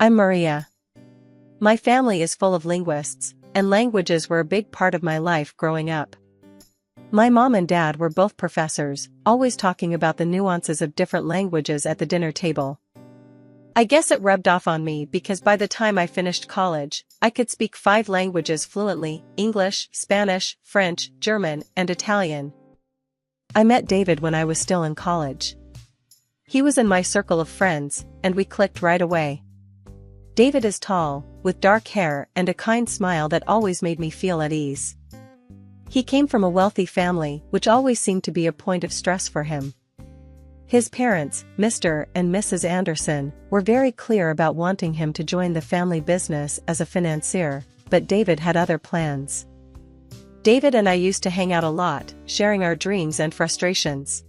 I'm Maria. My family is full of linguists, and languages were a big part of my life growing up. My mom and dad were both professors, always talking about the nuances of different languages at the dinner table. I guess it rubbed off on me because by the time I finished college, I could speak 5 languages fluently: English, Spanish, French, German, and Italian. I met David when I was still in college. He was in my circle of friends, and we clicked right away. David is tall, with dark hair and a kind smile that always made me feel at ease. He came from a wealthy family, which always seemed to be a point of stress for him. His parents, Mr. and Mrs. Anderson, were very clear about wanting him to join the family business as a financier, but David had other plans. David and I used to hang out a lot, sharing our dreams and frustrations.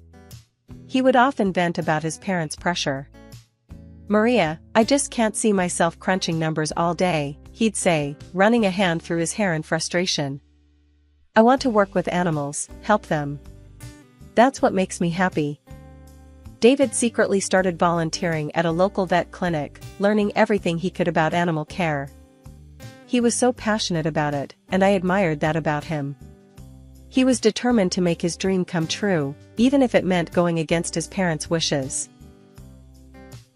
He would often vent about his parents' pressure. "Maria, I just can't see myself crunching numbers all day," he'd say, running a hand through his hair in frustration. "I want to work with animals, help them. That's what makes me happy." David secretly started volunteering at a local vet clinic, learning everything he could about animal care. He was so passionate about it, and I admired that about him. He was determined to make his dream come true, even if it meant going against his parents' wishes.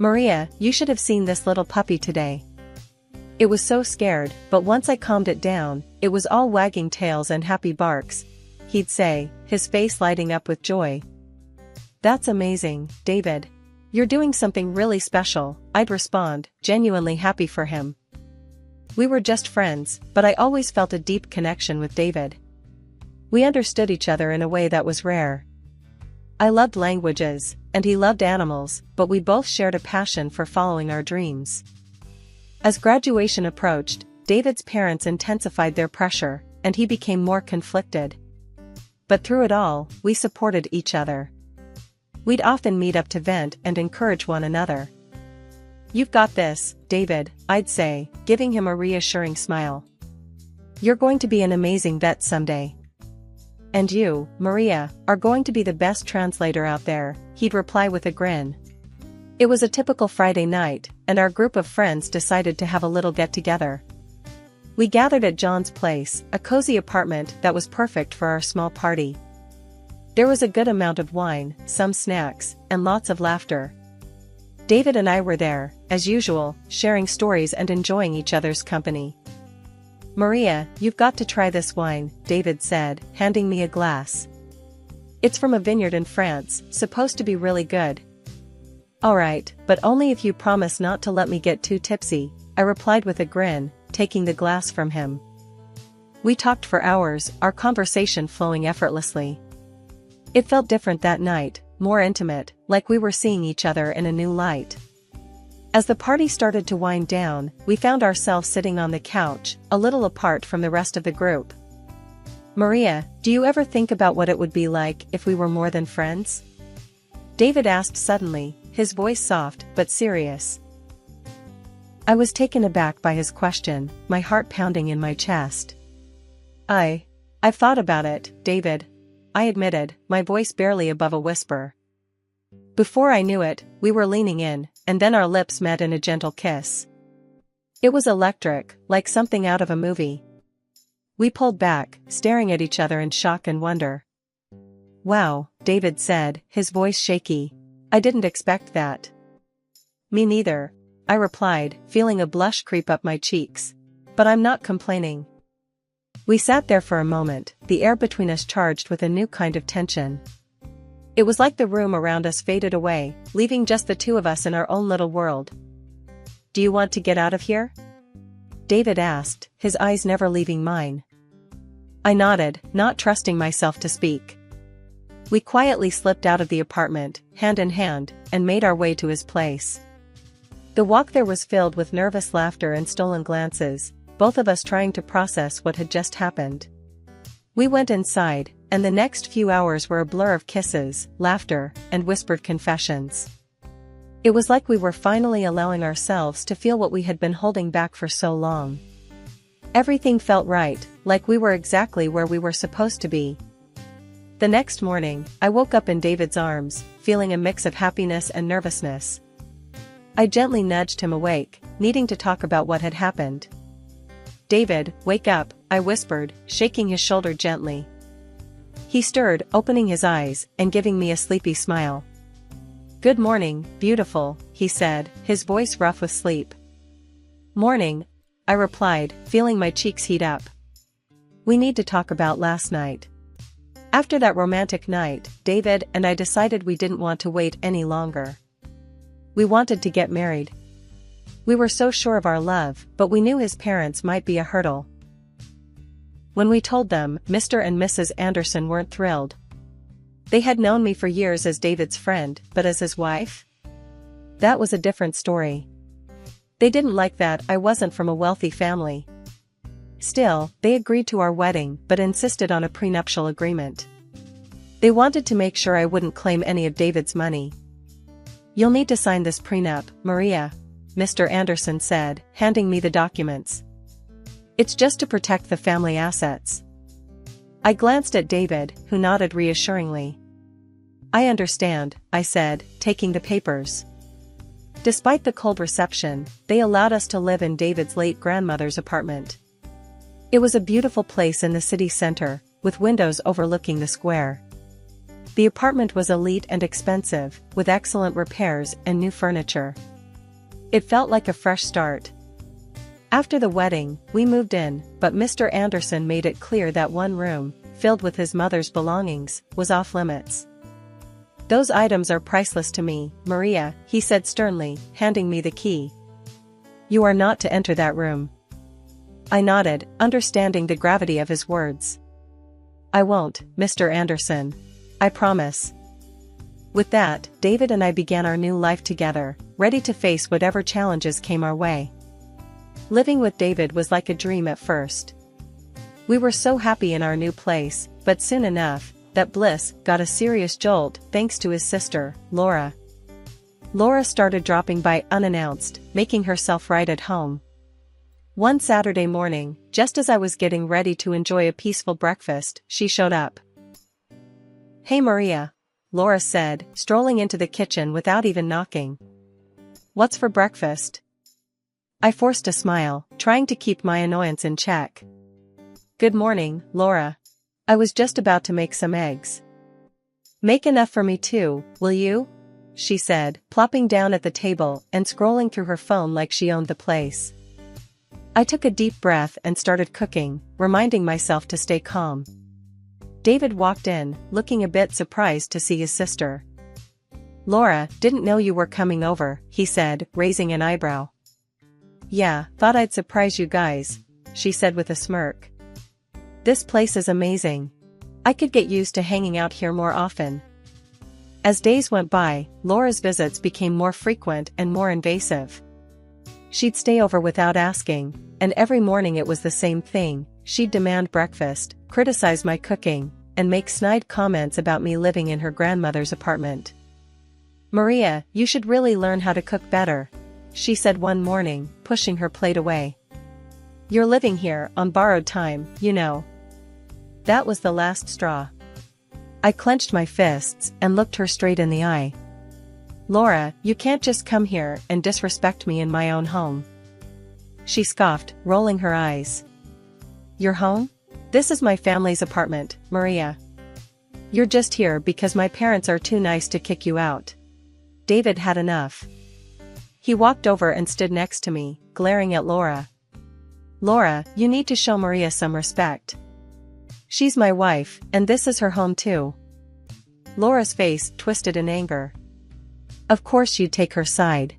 "Maria, you should have seen this little puppy today. It was so scared, but once I calmed it down, it was all wagging tails and happy barks," he'd say, his face lighting up with joy. "That's amazing, David. You're doing something really special," I'd respond, genuinely happy for him. We were just friends, but I always felt a deep connection with David. We understood each other in a way that was rare. I loved languages, and he loved animals, but we both shared a passion for following our dreams. As graduation approached, David's parents intensified their pressure, and he became more conflicted. But through it all, we supported each other. We'd often meet up to vent and encourage one another. "You've got this, David," I'd say, giving him a reassuring smile. "You're going to be an amazing vet someday. And you, Maria, are going to be the best translator out there," he'd reply with a grin. It was a typical Friday night, and our group of friends decided to have a little get-together. We gathered at John's place, a cozy apartment that was perfect for our small party. There was a good amount of wine, some snacks, and lots of laughter. David and I were there, as usual, sharing stories and enjoying each other's company. "Maria, you've got to try this wine," David said, handing me a glass. "It's from a vineyard in France, supposed to be really good." "All right, but only if you promise not to let me get too tipsy," I replied with a grin, taking the glass from him. We talked for hours, our conversation flowing effortlessly. It felt different that night, more intimate, like we were seeing each other in a new light. As the party started to wind down, we found ourselves sitting on the couch, a little apart from the rest of the group. "Maria, do you ever think about what it would be like if we were more than friends?" David asked suddenly, his voice soft but serious. I was taken aback by his question, my heart pounding in my chest. I've thought about it, David," I admitted, my voice barely above a whisper. Before I knew it, we were leaning in, and then our lips met in a gentle kiss. It was electric, like something out of a movie. We pulled back, staring at each other in shock and wonder. "Wow," David said, his voice shaky. "I didn't expect that." "Me neither," I replied, feeling a blush creep up my cheeks. "But I'm not complaining." We sat there for a moment, the air between us charged with a new kind of tension. It was like the room around us faded away, leaving just the two of us in our own little world. "Do you want to get out of here?" David asked, his eyes never leaving mine. I nodded, not trusting myself to speak. We quietly slipped out of the apartment, hand in hand, and made our way to his place. The walk there was filled with nervous laughter and stolen glances, both of us trying to process what had just happened. We went inside, and the next few hours were a blur of kisses, laughter, and whispered confessions. It was like we were finally allowing ourselves to feel what we had been holding back for so long. Everything felt right, like we were exactly where we were supposed to be. The next morning, I woke up in David's arms, feeling a mix of happiness and nervousness. I gently nudged him awake, needing to talk about what had happened. "David, wake up," I whispered, shaking his shoulder gently. He stirred, opening his eyes, and giving me a sleepy smile. "Good morning, beautiful," he said, his voice rough with sleep. "Morning," I replied, feeling my cheeks heat up. "We need to talk about last night." After that romantic night, David and I decided we didn't want to wait any longer. We wanted to get married. We were so sure of our love, but we knew his parents might be a hurdle. When we told them, Mr. and Mrs. Anderson weren't thrilled. They had known me for years as David's friend, but as his wife? That was a different story. They didn't like that I wasn't from a wealthy family. Still, they agreed to our wedding but insisted on a prenuptial agreement. They wanted to make sure I wouldn't claim any of David's money. "You'll need to sign this prenup, Maria," Mr. Anderson said, handing me the documents. "It's just to protect the family assets." I glanced at David, who nodded reassuringly. "I understand," I said, taking the papers. Despite the cold reception, they allowed us to live in David's late grandmother's apartment. It was a beautiful place in the city center, with windows overlooking the square. The apartment was elite and expensive, with excellent repairs and new furniture. It felt like a fresh start. After the wedding, we moved in, but Mr. Anderson made it clear that one room, filled with his mother's belongings, was off limits. "Those items are priceless to me, Maria," he said sternly, handing me the key. "You are not to enter that room." I nodded, understanding the gravity of his words. "I won't, Mr. Anderson. I promise." With that, David and I began our new life together, ready to face whatever challenges came our way. Living with David was like a dream at first. We were so happy in our new place, but soon enough, that bliss got a serious jolt thanks to his sister, Laura. Laura started dropping by unannounced, making herself right at home. One Saturday morning, just as I was getting ready to enjoy a peaceful breakfast, she showed up. "Hey Maria," Laura said, strolling into the kitchen without even knocking. "What's for breakfast?" I forced a smile, trying to keep my annoyance in check. "Good morning, Laura. I was just about to make some eggs." "Make enough for me too, will you?" she said, plopping down at the table and scrolling through her phone like she owned the place. I took a deep breath and started cooking, reminding myself to stay calm. David walked in, looking a bit surprised to see his sister. "Laura, didn't know you were coming over," he said, raising an eyebrow. "Yeah, thought I'd surprise you guys," she said with a smirk. "This place is amazing. I could get used to hanging out here more often." As days went by, Laura's visits became more frequent and more invasive. She'd stay over without asking, and every morning it was the same thing. She'd demand breakfast, criticize my cooking, and make snide comments about me living in her grandmother's apartment. "Maria, you should really learn how to cook better," she said one morning, pushing her plate away. "You're living here on borrowed time, you know." That was the last straw. I clenched my fists and looked her straight in the eye. "Laura, you can't just come here and disrespect me in my own home." She scoffed, rolling her eyes. "Your home? This is my family's apartment, Maria. You're just here because my parents are too nice to kick you out." David had enough. He walked over and stood next to me, glaring at Laura. "Laura, you need to show Maria some respect. She's my wife, and this is her home too." Laura's face twisted in anger. "Of course you'd take her side.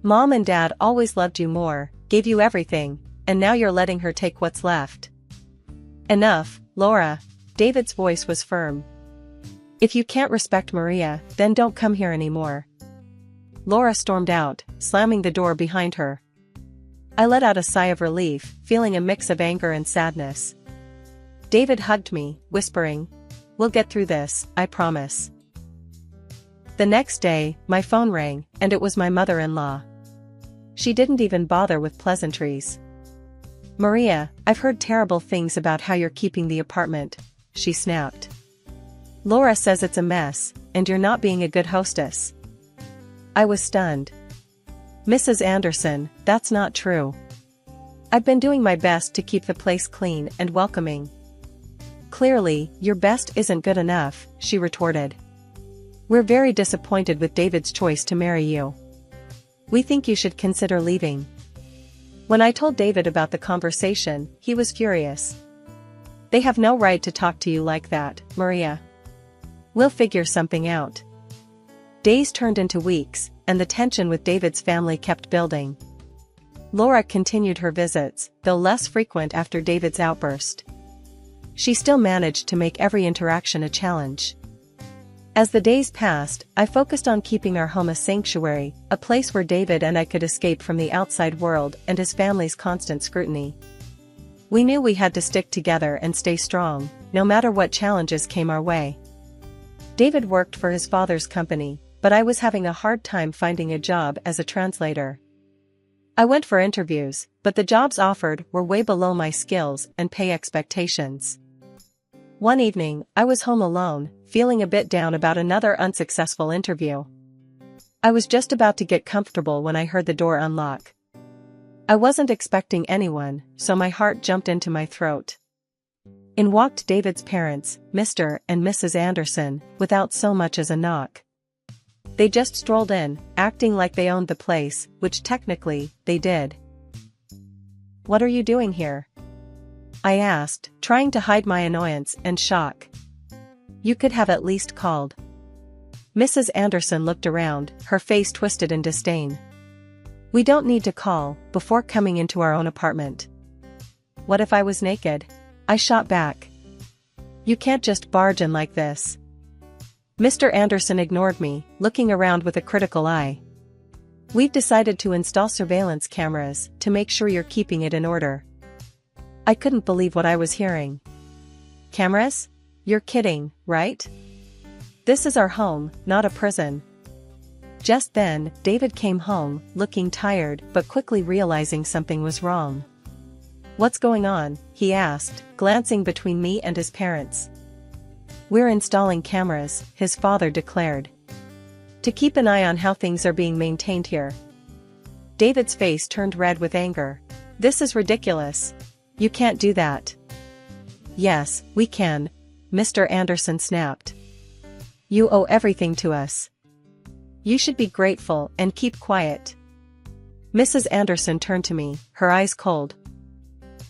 Mom and Dad always loved you more, gave you everything, and now you're letting her take what's left." "Enough, Laura." David's voice was firm. "If you can't respect Maria, then don't come here anymore." Laura stormed out, slamming the door behind her. I let out a sigh of relief, feeling a mix of anger and sadness. David hugged me, whispering, "We'll get through this, I promise." The next day, my phone rang, and it was my mother-in-law. She didn't even bother with pleasantries. "Maria, I've heard terrible things about how you're keeping the apartment," she snapped. "Laura says it's a mess, and you're not being a good hostess." I was stunned. Mrs. Anderson, that's not true. I've been doing my best to keep the place clean and welcoming. Clearly, your best isn't good enough, she retorted. We're very disappointed with David's choice to marry you. We think you should consider leaving. When I told David about the conversation, he was furious. They have no right to talk to you like that, Maria. We'll figure something out. Days turned into weeks, and the tension with David's family kept building. Laura continued her visits, though less frequent after David's outburst. She still managed to make every interaction a challenge. As the days passed, I focused on keeping our home a sanctuary, a place where David and I could escape from the outside world and his family's constant scrutiny. We knew we had to stick together and stay strong, no matter what challenges came our way. David worked for his father's company, but I was having a hard time finding a job as a translator. I went for interviews, but the jobs offered were way below my skills and pay expectations. One evening, I was home alone, feeling a bit down about another unsuccessful interview. I was just about to get comfortable when I heard the door unlock. I wasn't expecting anyone, so my heart jumped into my throat. In walked David's parents, Mr. and Mrs. Anderson, without so much as a knock. They just strolled in, acting like they owned the place, which technically, they did. "What are you doing here?" I asked, trying to hide my annoyance and shock. "You could have at least called." Mrs. Anderson looked around, her face twisted in disdain. "We don't need to call, before coming into our own apartment." "What if I was naked?" I shot back. "You can't just barge in like this." Mr. Anderson ignored me, looking around with a critical eye. "We've decided to install surveillance cameras to make sure you're keeping it in order." I couldn't believe what I was hearing. "Cameras? You're kidding, right? This is our home, not a prison." Just then, David came home, looking tired but quickly realizing something was wrong. "What's going on?" he asked, glancing between me and his parents. "We're installing cameras," his father declared. "To keep an eye on how things are being maintained here." David's face turned red with anger. "This is ridiculous. You can't do that." "Yes, we can," Mr. Anderson snapped. "You owe everything to us. You should be grateful and keep quiet." Mrs. Anderson turned to me, her eyes cold.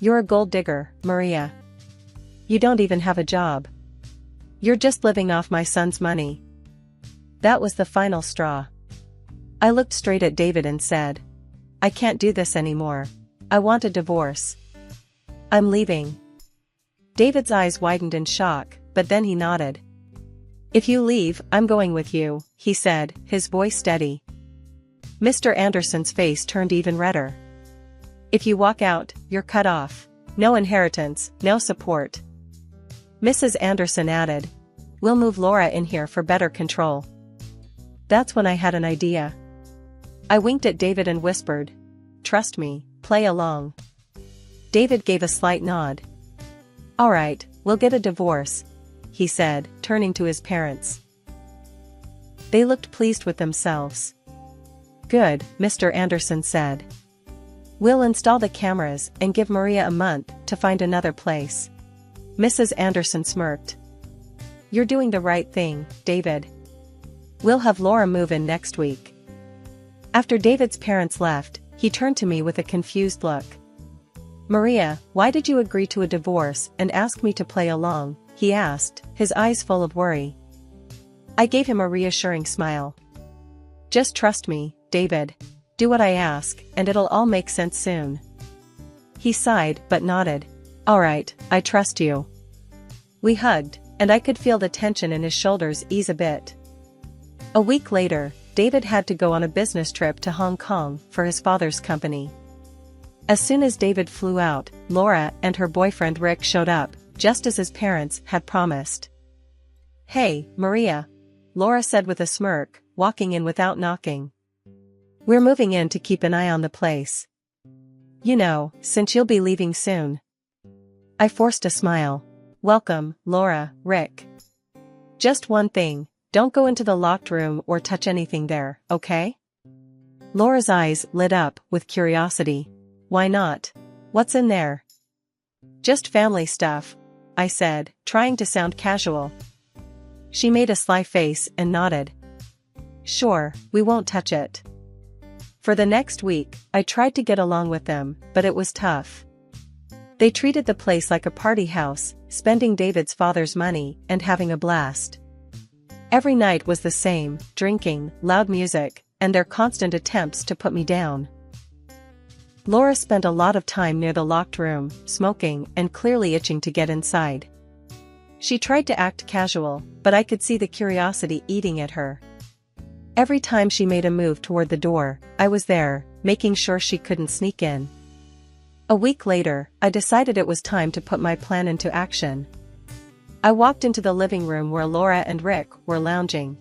"You're a gold digger, Maria. You don't even have a job. You're just living off my son's money." That was the final straw. I looked straight at David and said, "I can't do this anymore. I want a divorce. I'm leaving." David's eyes widened in shock, but then he nodded. "If you leave, I'm going with you," he said, his voice steady. Mr. Anderson's face turned even redder. "If you walk out, you're cut off. No inheritance, no support." Mrs. Anderson added, "We'll move Laura in here for better control." That's when I had an idea. I winked at David and whispered, "Trust me, play along." David gave a slight nod. "All right, we'll get a divorce," he said, turning to his parents. They looked pleased with themselves. "Good," Mr. Anderson said. "We'll install the cameras and give Maria a month to find another place." Mrs. Anderson smirked. "You're doing the right thing, David. We'll have Laura move in next week." After David's parents left, he turned to me with a confused look. "Maria, why did you agree to a divorce and ask me to play along?" he asked, his eyes full of worry. I gave him a reassuring smile. "Just trust me, David. Do what I ask, and it'll all make sense soon." He sighed but nodded. "All right, I trust you." We hugged, and I could feel the tension in his shoulders ease a bit. A week later, David had to go on a business trip to Hong Kong for his father's company. As soon as David flew out, Laura and her boyfriend Rick showed up, just as his parents had promised. "Hey, Maria," Laura said with a smirk, walking in without knocking. "We're moving in to keep an eye on the place. You know, since you'll be leaving soon." I forced a smile. "Welcome, Laura, Rick. Just one thing, don't go into the locked room or touch anything there, okay?" Laura's eyes lit up with curiosity. Why not? What's in there? Just family stuff, I said, trying to sound casual. She made a sly face and nodded. Sure, we won't touch it. For the next week, I tried to get along with them, but it was tough. They treated the place like a party house, spending David's father's money and having a blast. Every night was the same, drinking, loud music, and their constant attempts to put me down. Laura spent a lot of time near the locked room, smoking and clearly itching to get inside. She tried to act casual, but I could see the curiosity eating at her. Every time she made a move toward the door, I was there, making sure she couldn't sneak in. A week later, I decided it was time to put my plan into action. I walked into the living room where Laura and Rick were lounging.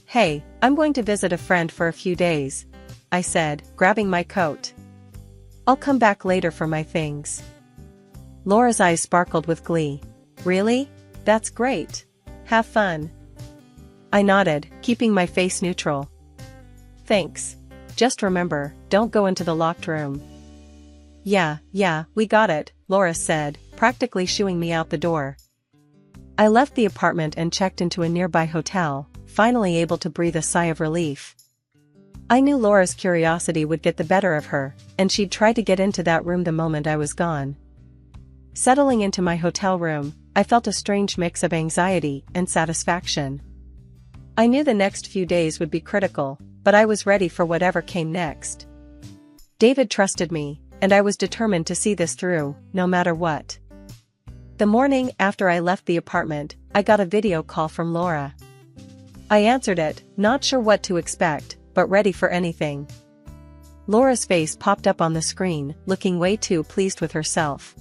Hey, I'm going to visit a friend for a few days, I said, grabbing my coat. I'll come back later for my things. Laura's eyes sparkled with glee. Really? That's great. Have fun. I nodded, keeping my face neutral. Thanks. Just remember, don't go into the locked room. Yeah, we got it, Laura said, practically shooing me out the door. I left the apartment and checked into a nearby hotel, finally able to breathe a sigh of relief. I knew Laura's curiosity would get the better of her, and she'd try to get into that room the moment I was gone. Settling into my hotel room, I felt a strange mix of anxiety and satisfaction. I knew the next few days would be critical, but I was ready for whatever came next. David trusted me, and I was determined to see this through, no matter what. The morning after I left the apartment, I got a video call from Laura. I answered it, not sure what to expect, but ready for anything. Laura's face popped up on the screen, looking way too pleased with herself.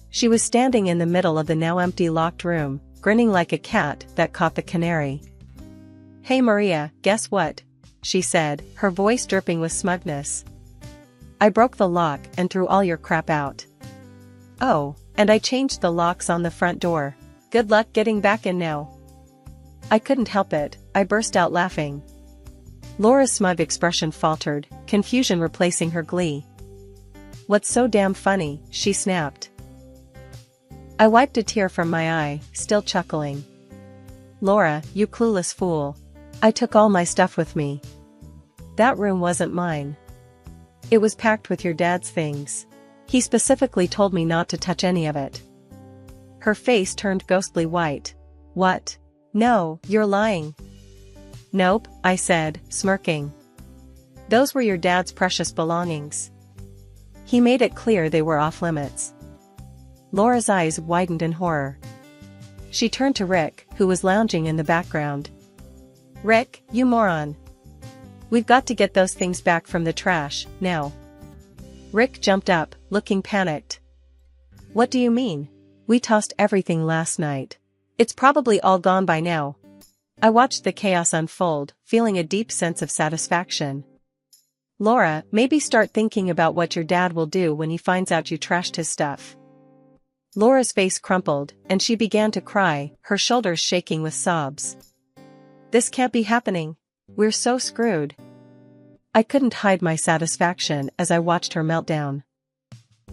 She was standing in the middle of the now empty locked room, grinning like a cat that caught the canary. Hey Maria, guess what? She said, her voice dripping with smugness. I broke the lock and threw all your crap out. Oh, and I changed the locks on the front door. Good luck getting back in now. I couldn't help it, I burst out laughing. Laura's smug expression faltered, confusion replacing her glee. What's so damn funny? She snapped. I wiped a tear from my eye, still chuckling. Laura, you clueless fool. I took all my stuff with me. That room wasn't mine. It was packed with your dad's things. He specifically told me not to touch any of it. Her face turned ghostly white. What? No, you're lying. Nope, I said, smirking. Those were your dad's precious belongings. He made it clear they were off limits. Laura's eyes widened in horror. She turned to Rick, who was lounging in the background. Rick, you moron. We've got to get those things back from the trash, now. Rick jumped up, looking panicked. What do you mean? We tossed everything last night. It's probably all gone by now. I watched the chaos unfold, feeling a deep sense of satisfaction. Laura, maybe start thinking about what your dad will do when he finds out you trashed his stuff. Laura's face crumpled, and she began to cry, her shoulders shaking with sobs. This can't be happening. We're so screwed. I couldn't hide my satisfaction as I watched her meltdown.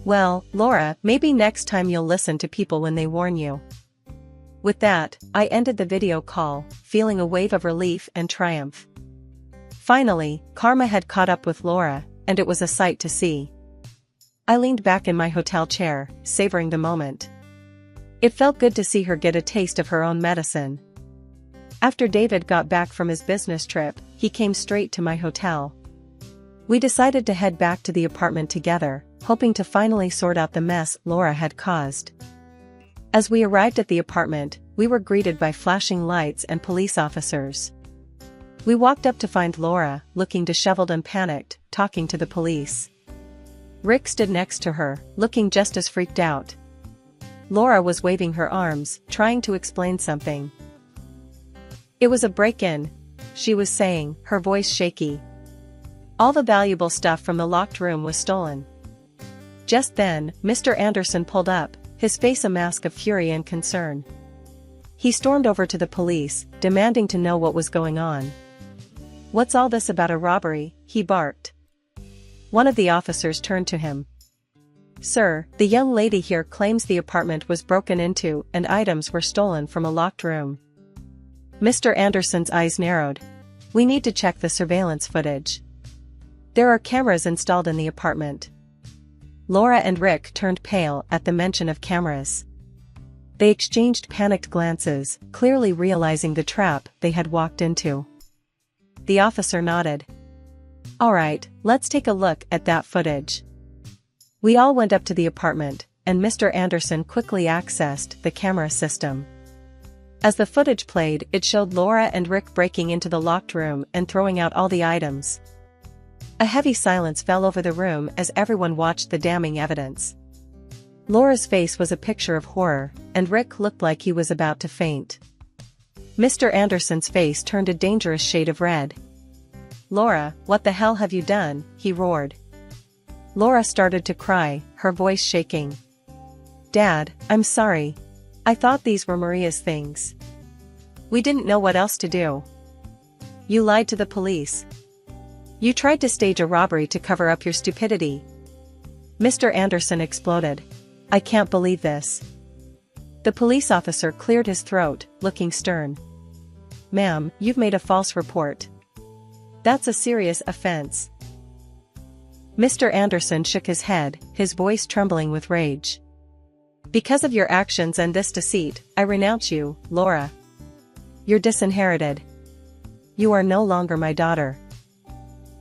Well, Laura, maybe next time you'll listen to people when they warn you. With that, I ended the video call, feeling a wave of relief and triumph. Finally, karma had caught up with Laura, and it was a sight to see. I leaned back in my hotel chair, savoring the moment. It felt good to see her get a taste of her own medicine. After David got back from his business trip, he came straight to my hotel. We decided to head back to the apartment together, hoping to finally sort out the mess Laura had caused. As we arrived at the apartment, we were greeted by flashing lights and police officers. We walked up to find Laura, looking disheveled and panicked, talking to the police. Rick stood next to her, looking just as freaked out. Laura was waving her arms, trying to explain something. It was a break-in, she was saying, her voice shaky. All the valuable stuff from the locked room was stolen. Just then, Mr. Anderson pulled up, his face a mask of fury and concern. He stormed over to the police, demanding to know what was going on. "What's all this about a robbery?" he barked. One of the officers turned to him. "Sir, the young lady here claims the apartment was broken into and items were stolen from a locked room." Mr. Anderson's eyes narrowed. "We need to check the surveillance footage. There are cameras installed in the apartment." Laura and Rick turned pale at the mention of cameras. They exchanged panicked glances, clearly realizing the trap they had walked into. The officer nodded. "All right, let's take a look at that footage." We all went up to the apartment, and Mr. Anderson quickly accessed the camera system. As the footage played, it showed Laura and Rick breaking into the locked room and throwing out all the items. A heavy silence fell over the room as everyone watched the damning evidence. Laura's face was a picture of horror, and Rick looked like he was about to faint. Mr. Anderson's face turned a dangerous shade of red. "Laura, what the hell have you done?" he roared. Laura started to cry, her voice shaking. "Dad, I'm sorry. I thought these were Maria's things. We didn't know what else to do. You lied to the police. You tried to stage a robbery to cover up your stupidity." Mr. Anderson exploded. "I can't believe this." The police officer cleared his throat, looking stern. "Ma'am, you've made a false report. That's a serious offense." Mr. Anderson shook his head, his voice trembling with rage. "Because of your actions and this deceit, I renounce you, Laura. You're disinherited. You are no longer my daughter."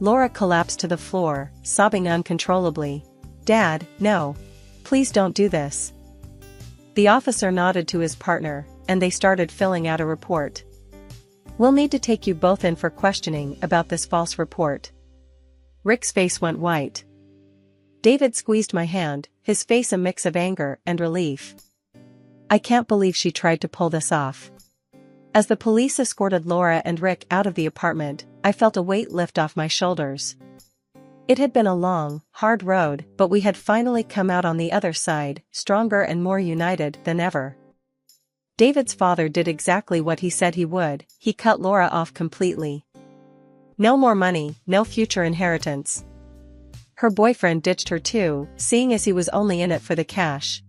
Laura collapsed to the floor, sobbing uncontrollably. "Dad, no. Please don't do this." The officer nodded to his partner, and they started filling out a report. "We'll need to take you both in for questioning about this false report." Rick's face went white. David squeezed my hand, his face a mix of anger and relief. "I can't believe she tried to pull this off." As the police escorted Laura and Rick out of the apartment, I felt a weight lift off my shoulders. It had been a long, hard road, but we had finally come out on the other side, stronger and more united than ever. David's father did exactly what he said he would. He cut Laura off completely. No more money, no future inheritance. Her boyfriend ditched her too, seeing as he was only in it for the cash.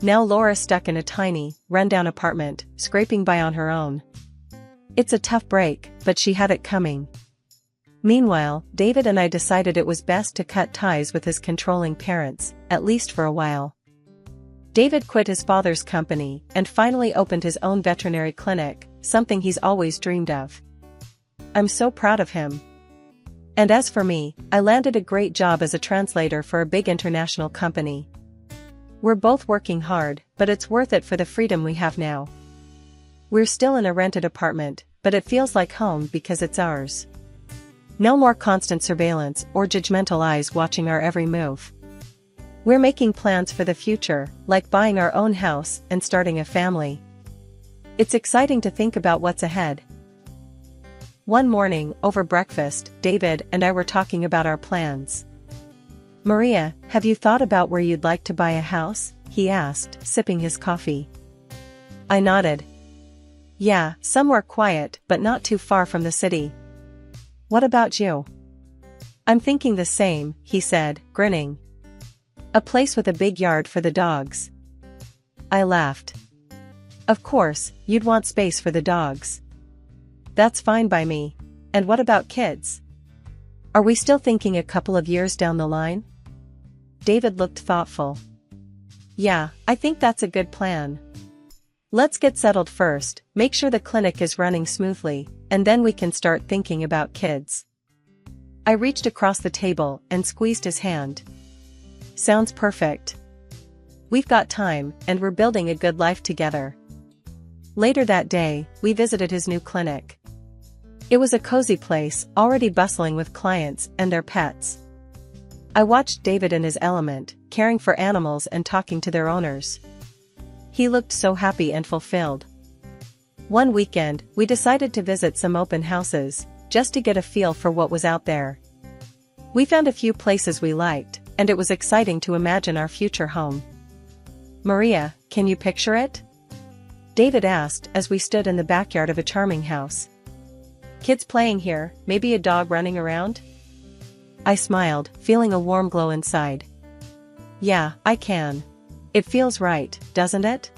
Now Laura stuck in a tiny, run-down apartment, scraping by on her own. It's a tough break, but she had it coming. Meanwhile, David and I decided it was best to cut ties with his controlling parents, at least for a while. David quit his father's company and finally opened his own veterinary clinic, something he's always dreamed of. I'm so proud of him. And as for me, I landed a great job as a translator for a big international company. We're both working hard, but it's worth it for the freedom we have now. We're still in a rented apartment, but it feels like home because it's ours. No more constant surveillance or judgmental eyes watching our every move. We're making plans for the future, like buying our own house and starting a family. It's exciting to think about what's ahead. One morning, over breakfast, David and I were talking about our plans. "Maria, have you thought about where you'd like to buy a house?" he asked, sipping his coffee. I nodded. "Yeah, somewhere quiet, but not too far from the city." "What about you?" "I'm thinking the same," he said, grinning. "A place with a big yard for the dogs." I laughed. "Of course, you'd want space for the dogs." "That's fine by me. And what about kids? Are we still thinking a couple of years down the line?" David looked thoughtful. "Yeah, I think that's a good plan. Let's get settled first, make sure the clinic is running smoothly, and then we can start thinking about kids." I reached across the table and squeezed his hand. "Sounds perfect. We've got time, and we're building a good life together." Later that day, we visited his new clinic. It was a cozy place, already bustling with clients and their pets. I watched David in his element, caring for animals and talking to their owners. He looked so happy and fulfilled. One weekend, we decided to visit some open houses, just to get a feel for what was out there. We found a few places we liked, and it was exciting to imagine our future home. "Maria, can you picture it?" David asked as we stood in the backyard of a charming house. Kids playing here, maybe a dog running around? I smiled, feeling a warm glow inside. Yeah, I can. It feels right, doesn't it?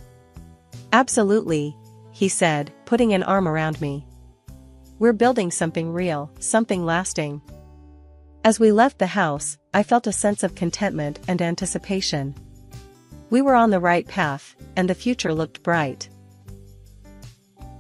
Absolutely, he said, putting an arm around me. We're building something real, something lasting. As we left the house, I felt a sense of contentment and anticipation. We were on the right path, and the future looked bright.